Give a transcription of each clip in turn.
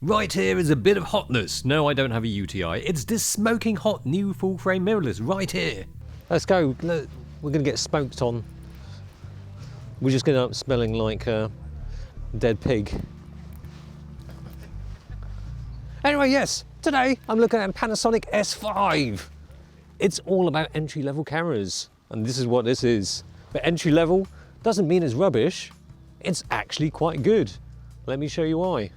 Right here is a bit of hotness. No, I don't have a UTI. It's this smoking hot new full frame mirrorless right here. Let's go. We're going to get smoked on. We're just going to end up smelling like a dead pig. Anyway, yes, today I'm looking at a Panasonic S5. It's all about entry-level cameras, and this is what this is. But entry-level doesn't mean it's rubbish. It's actually quite good. Let me show you why.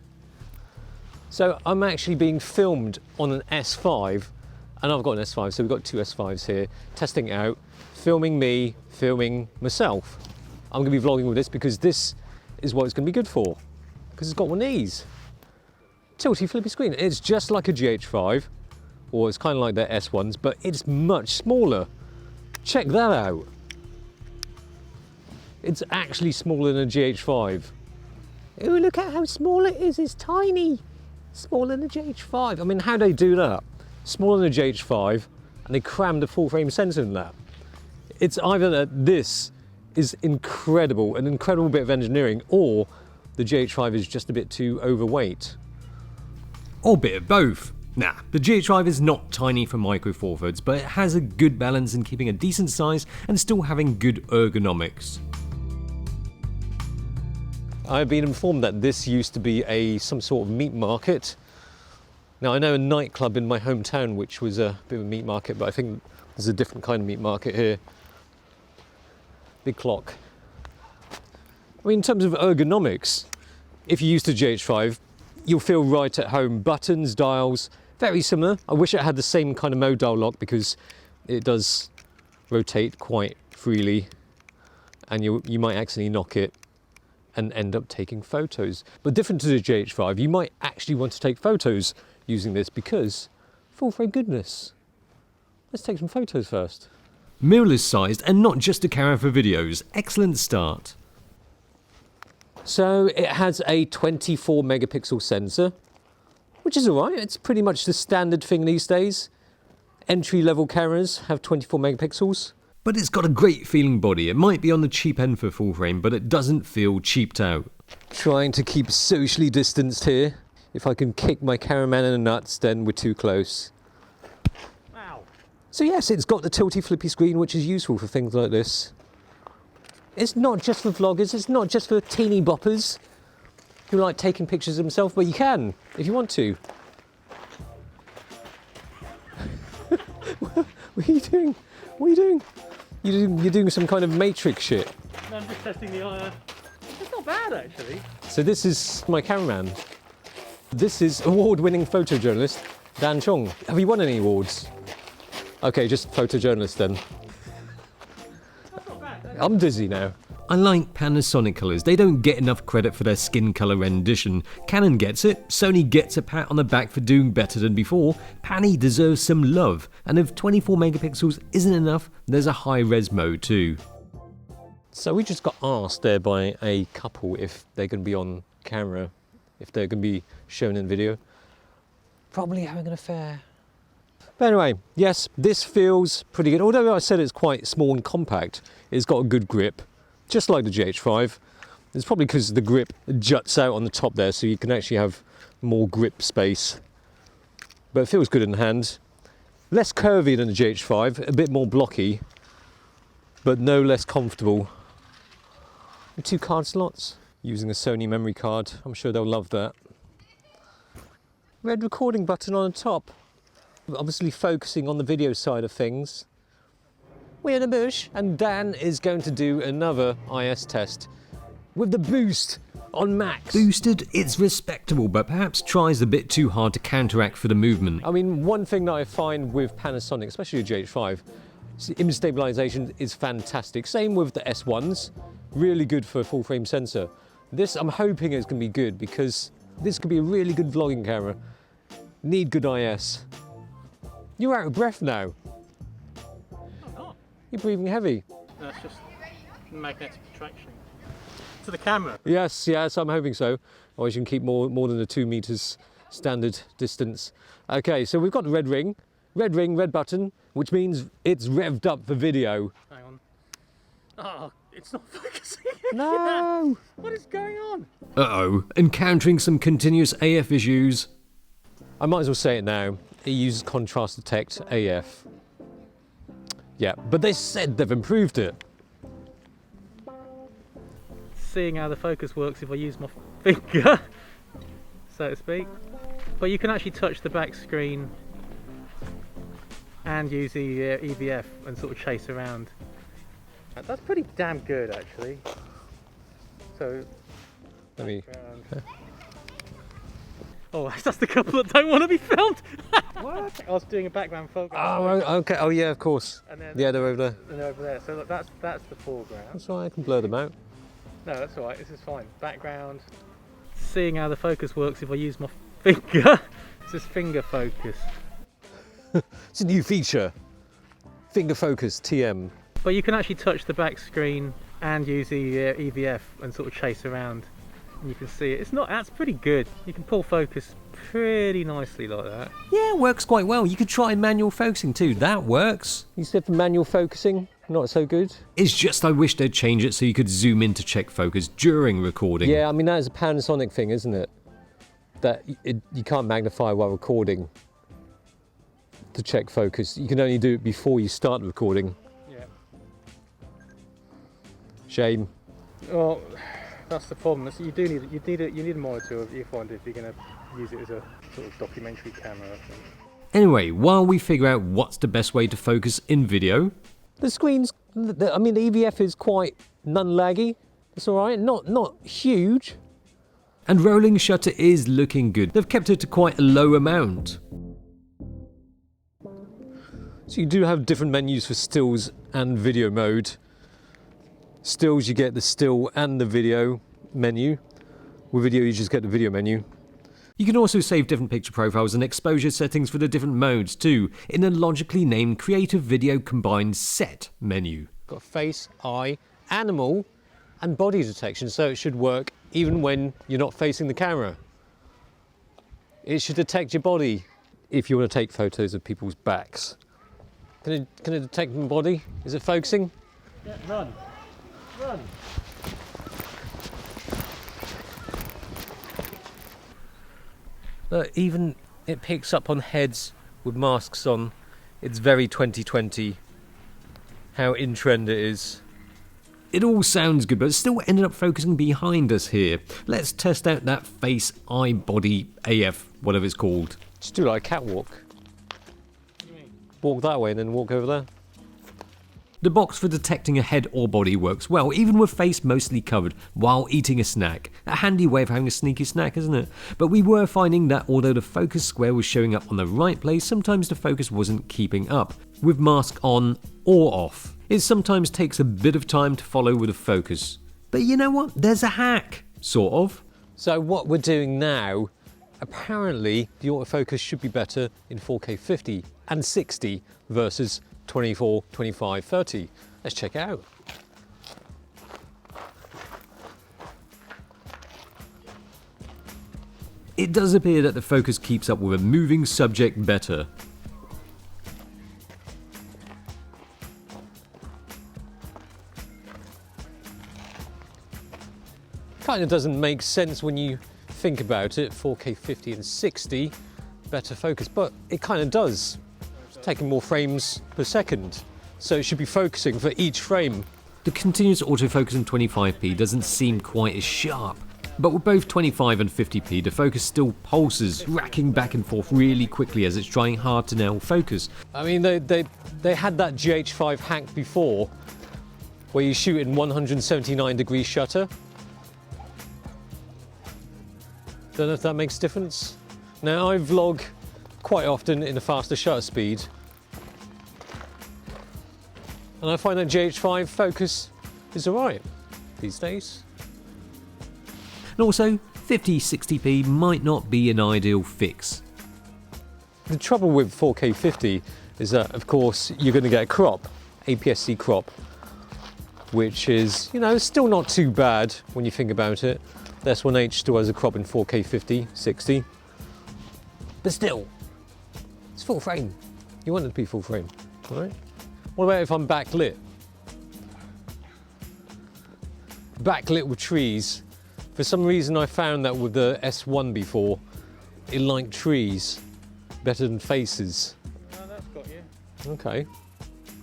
So I'm actually being filmed on an S5, and I've got an S5, so we've got two S5s here, testing it out, filming me, filming myself. I'm going to be vlogging with this because this is what it's going to be good for, because it's got one of these. Tilty flippy screen. It's just like a GH5, or it's kind of like their S1s, but it's much smaller. Check that out. It's actually smaller than a GH5. Oh, look at how small it is, it's tiny. Smaller than a GH5. I mean, how do they do that? Smaller than a GH5, and they crammed a full frame sensor in that. It's either that this is incredible, an incredible bit of engineering, or the GH5 is just a bit too overweight. Or a bit of both. Nah, the GH5 is not tiny for Micro Four Thirds, but it has a good balance in keeping a decent size and still having good ergonomics. I've been informed that this used to be some sort of meat market. Now I know a nightclub in my hometown which was a bit of a meat market, but I think there's a different kind of meat market here. Big clock. I mean, in terms of ergonomics, if you used a GH5, you'll feel right at home. Buttons, dials, very similar. I wish it had the same kind of mode dial lock because it does rotate quite freely, and you might accidentally knock it and end up taking photos. But different to the GH5, you might actually want to take photos using this because full frame goodness. Let's take some photos first. Mirrorless sized and not just a camera for videos. Excellent start. So it has a 24 megapixel sensor, which is all right. It's pretty much the standard thing these days. Entry-level cameras have 24 megapixels. But it's got a great feeling body. It might be on the cheap end for full frame, but it doesn't feel cheaped out. Trying to keep socially distanced here. If I can kick my cameraman in the nuts, then we're too close. Wow. So yes, it's got the tilty flippy screen, which is useful for things like this. It's not just for vloggers, it's not just for teeny boppers who like taking pictures of themselves, but you can, if you want to. What are you doing? What are you doing? You're doing some kind of Matrix shit. No, I'm just testing the It's not bad, actually. So this is my cameraman. This is award-winning photojournalist, Dan Chong. Have you won any awards? Okay, just photojournalist then. That's not bad. I'm dizzy now. I like Panasonic colours. They don't get enough credit for their skin colour rendition. Canon gets it, Sony gets a pat on the back for doing better than before. Panny deserves some love, and if 24 megapixels isn't enough, there's a high-res mode too. So we just got asked there by a couple if they're going to be on camera, if they're going to be shown in video. Probably having an affair. But anyway, yes, this feels pretty good. Although I said it's quite small and compact, it's got a good grip. Just like the GH5. It's probably because the grip juts out on the top there, so you can actually have more grip space. But it feels good in the hand. Less curvy than the GH5, a bit more blocky, but no less comfortable. And 2 card slots, using a Sony memory card. I'm sure they'll love that. Red recording button on the top. Obviously focusing on the video side of things. We're in the bush, and Dan is going to do another IS test with the boost on max. Boosted, it's respectable, but perhaps tries a bit too hard to counteract for the movement. I mean, one thing that I find with Panasonic, especially the GH5, image stabilization is fantastic. Same with the S1s, really good for a full frame sensor. This, I'm hoping is going to be good because this could be a really good vlogging camera. Need good IS. You're out of breath now. You're breathing heavy. That's just magnetic attraction to the camera. Yes, I'm hoping so. Otherwise you can keep more than the 2 meters standard distance. Okay, so we've got the red ring, red button, which means it's revved up for video. Hang on. Oh, It's not focusing. No! What is going on? Uh-oh, encountering some continuous AF issues. I might as well say it now. It uses contrast detect AF. Yeah, but they said they've improved it. Seeing how the focus works if I use my finger, so to speak. But you can actually touch the back screen and use the EVF and sort of chase around. That's pretty damn good, actually. So, Let me. oh, that's the couple that don't want to be filmed. What? I was doing a background focus. Oh, okay. Oh, yeah, of course. And then, Yeah, they're over there. and they're over there. So look, that's the foreground. That's all right. I can blur them out. No, that's all right. This is fine. Background. Seeing how the focus works if I use my finger. It's just finger focus. It's a new feature. Finger focus TM. But you can actually touch the back screen and use the EVF and sort of chase around. And you can see it. It's not. That's pretty good. You can pull focus pretty nicely like that. Yeah, it works quite well. You could try manual focusing too. That works. You said for manual focusing, not so good. It's just I wish they'd change it so you could zoom in to check focus during recording. Yeah, I mean, that is a Panasonic thing, isn't it? That you can't magnify while recording to check focus. You can only do it before you start recording. Yeah. Shame. Well, that's the problem. You need a monitor you find if you're going to use it as a sort of documentary camera, I think. Anyway, while we figure out what's the best way to focus in video, The screen's, I mean, the EVF is quite non-laggy. It's all right, not huge. and rolling shutter is looking good. They've kept it to quite a low amount. So you do have different menus for stills and video mode. Stills, you get the still and the video menu. With video, you just get the video menu. You can also save different picture profiles and exposure settings for the different modes too, in a logically named Creative Video Combined Set menu. Got face, eye, animal, and body detection, so it should work even when you're not facing the camera. It should detect your body if you want to take photos of people's backs. Can it detect my body? Is it focusing? Yeah, run. Run. Look, even it picks up on heads with masks on. It's very 2020. How in trend it is. It all sounds good, but it still ended up focusing behind us here. Let's test out that face, eye, body, AF, whatever it's called. Just do like a catwalk. What do you mean? Walk that way and then walk over there. The box for detecting a head or body works well, even with face mostly covered, while eating a snack. A handy way of having a sneaky snack, isn't it? But we were finding that although the focus square was showing up on the right place, sometimes the focus wasn't keeping up, with mask on or off. It sometimes takes a bit of time to follow with a focus. But you know what? There's a hack. Sort of. So what we're doing now, apparently the autofocus should be better in 4K 50 and 60 versus 24, 25, 30. Let's check it out. It does appear that the focus keeps up with a moving subject better. Kind of doesn't make sense when you think about it, 4K 50 and 60, better focus, but it kind of does. It's taking more frames per second, so it should be focusing for each frame. The continuous autofocus in 25p doesn't seem quite as sharp, but with both 25 and 50p the focus still pulses, racking back and forth really quickly as it's trying hard to nail focus. I mean, they had that GH5 hack before, where you shoot in 179-degree shutter. Don't know if that makes a difference. Now, I vlog quite often in a faster shutter speed, and I find that GH5 focus is alright these days. And also, 50-60p might not be an ideal fix. The trouble with 4K 50 is that, of course, you're going to get a crop, APS-C crop, which is, you know, still not too bad when you think about it. The S1H still has a crop in 4K 50, 60, but still, it's full frame. You want it to be full frame, all right? What about if I'm backlit? backlit with trees. For some reason I found that with the S1 before, it liked trees better than faces. No, that's got you. Okay,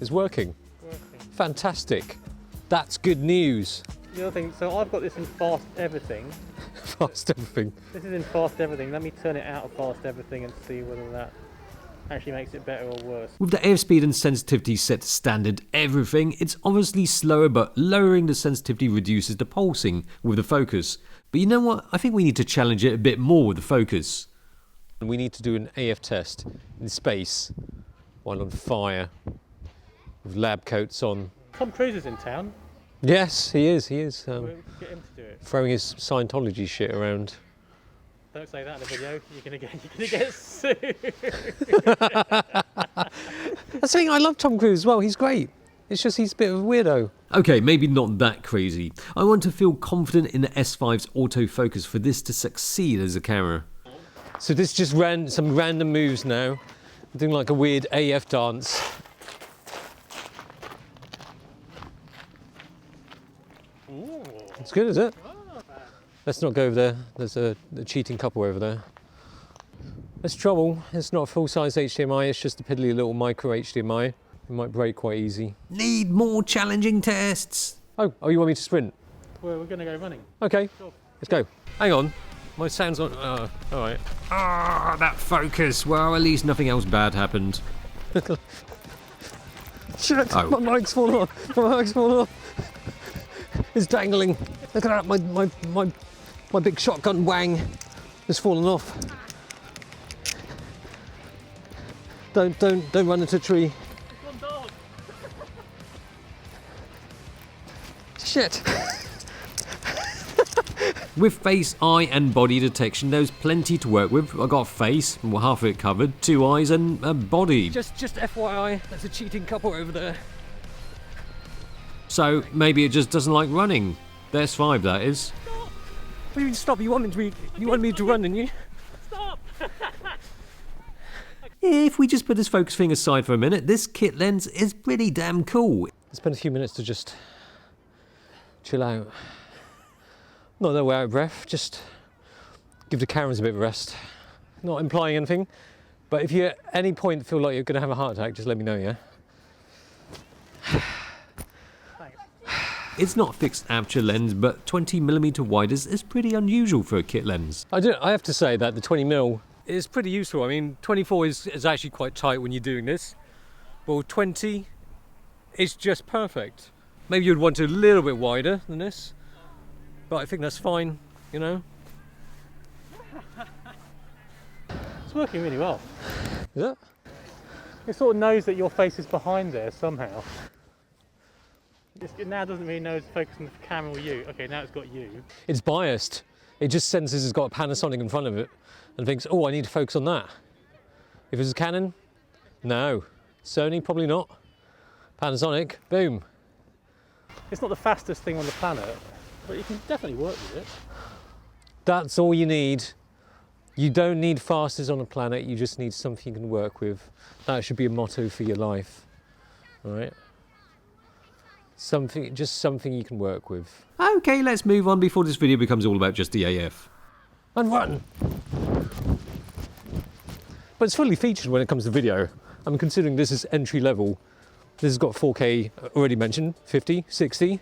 it's working. Working. Fantastic. That's good news. The other thing, so I've got this in fast everything. Fast everything. This is in fast everything. Let me turn it out of fast everything and see whether that actually makes it better or worse. With the airspeed and sensitivity set to standard everything, it's obviously slower, but lowering the sensitivity reduces the pulsing with the focus. But you know what? I think we need to challenge it a bit more with the focus. We need to do an AF test in space while on fire with lab coats on. Tom Cruise is in town. Yes, he is. We'll get him to do it. Throwing his Scientology shit around. Don't say that in the video. You're gonna get sued. That's the thing. I love Tom Cruise as well. He's great. It's just he's a bit of a weirdo. Okay, maybe not that crazy. I want to feel confident in the S5's autofocus for this to succeed as a camera. So this just ran some random moves now. I'm doing like a weird AF dance. It's good, is it? Let's not go over there. There's a cheating couple over there. There's trouble. It's not a full-size HDMI. It's just a piddly little micro HDMI. It might break quite easy. Need more challenging tests. Oh, you want me to sprint? Well, we're gonna go running. Okay, let's go. Hang on. My sound's on. All right. Ah, that focus. Well, at least nothing else bad happened. Shit! Oh. My mic's fallen off. My mic's fallen off. It's dangling. Look at that! My big shotgun wang has fallen off. Don't run into a tree. One dog. Shit! With face, eye and body detection, there's plenty to work with. I got a face, well, half of it covered, 2 eyes and a body. Just FYI, there's a cheating couple over there. So maybe it just doesn't like running. The S5, that is. What do you mean stop? You wanted me to run, didn't you? Stop. If we just put this focus thing aside for a minute, this kit lens is pretty damn cool. Spend a few minutes to just chill out. Not that we're out of breath, just give the cameras a bit of rest. Not implying anything, but if you at any point feel like you're going to have a heart attack, just let me know, yeah? Thanks. It's not a fixed aperture lens, but 20mm wide is pretty unusual for a kit lens. I have to say that the 20mm is pretty useful. I mean, 24 is actually quite tight when you're doing this. Well, 20 is just perfect. Maybe you'd want it a little bit wider than this, but I think that's fine, you know? It's working really well. Is it? It sort of knows that your face is behind there somehow. It now doesn't really know it's focusing the camera or you. Okay, now it's got you. It's biased. It just senses it's got a Panasonic in front of it and thinks, oh, I need to focus on that. If it's a Canon, no. Sony, probably not. Panasonic, boom. It's not the fastest thing on the planet, but you can definitely work with it. That's all you need. You don't need fastest on the planet, you just need something you can work with. That should be a motto for your life, all right? Just something you can work with. Okay, let's move on before this video becomes all about just the AF. And run! But it's fully featured when it comes to video. I'm considering this is entry level. This has got 4K, already mentioned, 50, 60,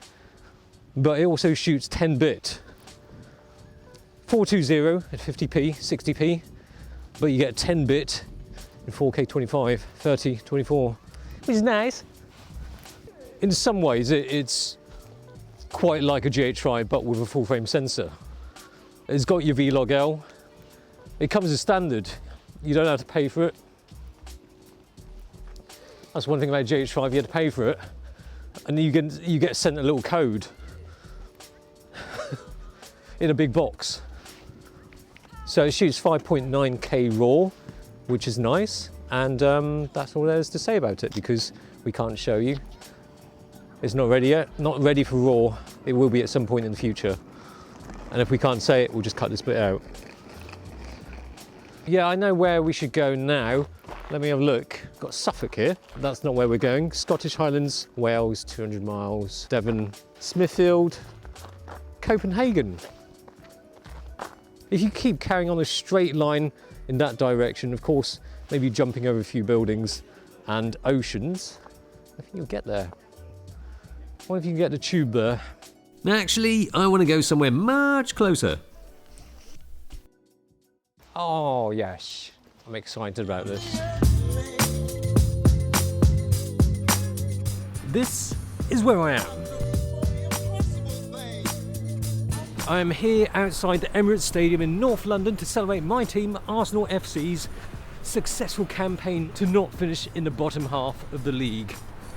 but it also shoots 10-bit. 420 at 50p, 60p, but you get 10-bit in 4K 25, 30, 24, which is nice. In some ways, it's quite like a GH5, but with a full-frame sensor. It's got your V-Log-L. It comes as standard. You don't have to pay for it. That's one thing about GH5, you had to pay for it, and you get sent a little code in a big box. So it shoots 5.9K RAW, which is nice, and that's all there is to say about it because we can't show you. It's not ready yet, not ready for RAW. It will be at some point in the future, and if we can't say it, we'll just cut this bit out. Yeah, I know where we should go now. Let me have a look. Got Suffolk here. That's not where we're going. Scottish Highlands, Wales, 200 miles. Devon, Smithfield, Copenhagen. If you keep carrying on a straight line in that direction, of course, maybe jumping over a few buildings and oceans, I think you'll get there. I wonder if you can get the tube there. Actually, I want to go somewhere much closer. Oh yes, I'm excited about this. This is where I am. I am here outside the Emirates Stadium in North London to celebrate my team, Arsenal FC's successful campaign to not finish in the bottom half of the league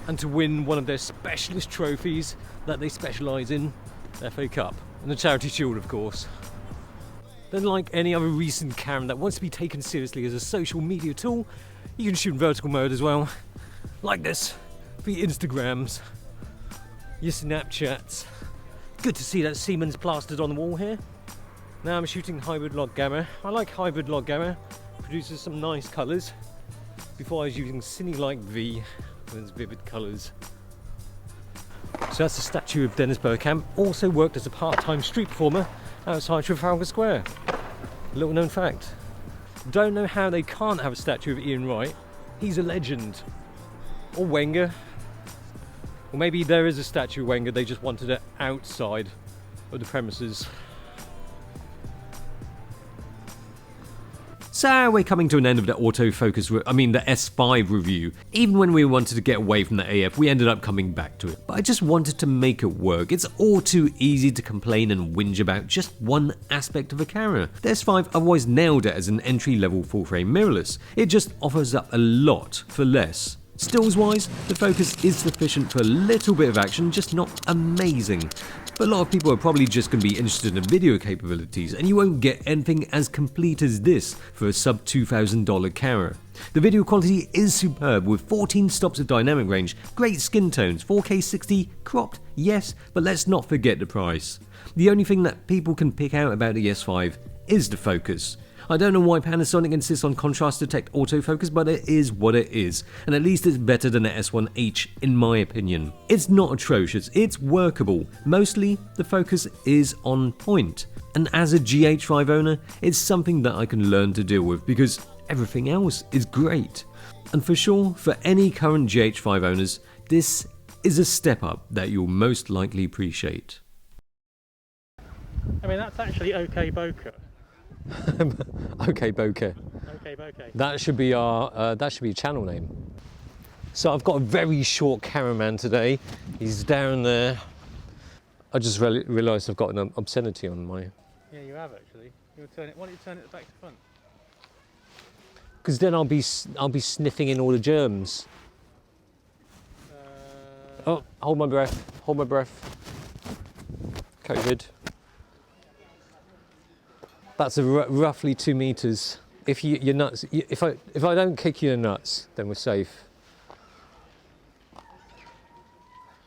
and to win one of their specialist trophies that they specialise in, the FA Cup, and the Charity Shield, of course. Then, like any other recent camera that wants to be taken seriously as a social media tool, you can shoot in vertical mode as well, like this, for your Instagrams, your Snapchats. Good to see that Siemens plastered on the wall here. Now I'm shooting hybrid log gamma. I like hybrid log gamma, produces some nice colours. Before I was using Cine-like V with its vivid colours. So that's a statue of Dennis Bergkamp, also worked as a part-time street performer outside Trafalgar Square. Little known fact. Don't know how they can't have a statue of Ian Wright. He's a legend. Or Wenger. Or maybe there is a statue of Wenger, they just wanted it outside of the premises. So we're coming to an end of the autofocus, the S5 review. Even when we wanted to get away from the AF, we ended up coming back to it. But I just wanted to make it work. It's all too easy to complain and whinge about just one aspect of a camera. The S5 otherwise nailed it as an entry-level full-frame mirrorless. It just offers up a lot for less. Stills wise, the focus is sufficient for a little bit of action, just not amazing. But a lot of people are probably just going to be interested in the video capabilities, and you won't get anything as complete as this for a sub $2,000 camera. The video quality is superb with 14 stops of dynamic range, great skin tones, 4K 60, cropped, yes, but let's not forget the price. The only thing that people can pick out about the S5 is the focus. I don't know why Panasonic insists on contrast detect autofocus, but it is what it is, and at least it's better than the S1H in my opinion. It's not atrocious, it's workable. Mostly, the focus is on point, and as a GH5 owner, it's something that I can learn to deal with because everything else is great. And for sure, for any current GH5 owners, this is a step up that you'll most likely appreciate. I mean, that's actually okay bokeh. Okay, bokeh. Okay bokeh. That should be our channel name. So I've got a very short cameraman today. He's down there. I just realised I've got an obscenity on my. Yeah, you have actually. Why don't you turn it back to front? Because then I'll be sniffing in all the germs. Oh, hold my breath. Hold my breath. COVID. That's roughly 2 meters. If you're nuts, if I don't kick you in the nuts, then we're safe.